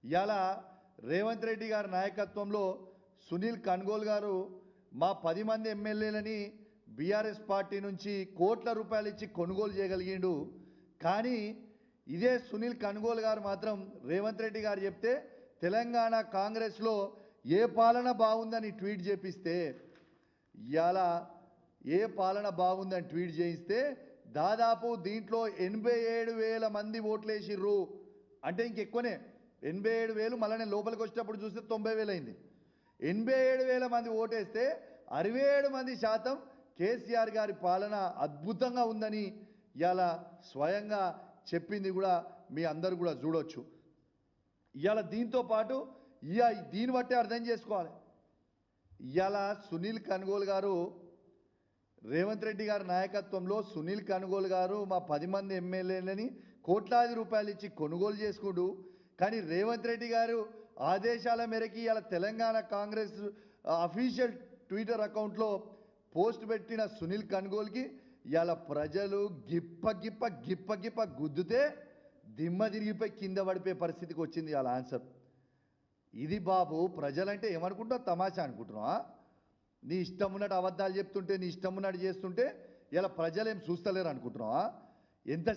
ఇవాళ రేవంత్ రెడ్డి గారి నాయకత్వంలో సునీల్ కన్గోల్ గారు మా 10 మంది ఎమ్మెల్యేలని బీఆర్ఎస్ పార్టీ నుంచి కోట్ల రూపాయలు ఇచ్చి కొనుగోలు చేయగలిగిండు. కానీ ఇదే సునీల్ కన్గోల్ గారు మాత్రం రేవంత్ రెడ్డి గారు చెప్తే తెలంగాణ కాంగ్రెస్లో ఏ పాలన బాగుందని ట్వీట్ చేపిస్తే ఇవాళ ఏ పాలన బాగుందని ట్వీట్ చేయిస్తే దాదాపు దీంట్లో 87,000 మంది ఓట్లేసిర్రు. అంటే ఇంకెక్కువనే 87,000. మళ్ళీ నేను లోపలికి వచ్చేటప్పుడు చూస్తే 90,000 అయింది. 87,000 మంది ఓటేస్తే 67% కేసీఆర్ గారి పాలన అద్భుతంగా ఉందని ఇవాళ స్వయంగా చెప్పింది కూడా మీ అందరు కూడా చూడొచ్చు. ఇవాళ దీంతో పాటు దీన్ని బట్టి అర్థం చేసుకోవాలి. ఇవాళ సునీల్ కన్గోల్ గారు రేవంత్ రెడ్డి గారి నాయకత్వంలో సునీల్ కన్గోల్ గారు మా 10 మంది ఎమ్మెల్యేలని కోట్లాది రూపాయలు ఇచ్చి కొనుగోలు చేసుకుంటూ, కానీ రేవంత్ రెడ్డి గారు ఆదేశాల మేరకు ఇలా తెలంగాణ కాంగ్రెస్ అఫీషియల్ ట్విట్టర్ అకౌంట్లో పోస్ట్ పెట్టిన సునీల్ కన్గోల్కి ఇలా ప్రజలు గిప్ప గిప్ప గిప్ప గిప్ప గుద్దుతే దిమ్మ తిరిగిపోయి కింద పడిపోయే పరిస్థితికి వచ్చింది వాళ్ళ ఆన్సర్. ఇది బాబు ప్రజలంటే ఏమనుకుంటావు? తమాషా అనుకుంటున్నావా? నీ ఇష్టం ఉన్నట్టు అబద్ధాలు చెప్తుంటే, నీ ఇష్టం ఉన్నట్టు చేస్తుంటే ఇలా ప్రజలు ఏం చూస్తలేరు అనుకుంటున్నావా? ఎంత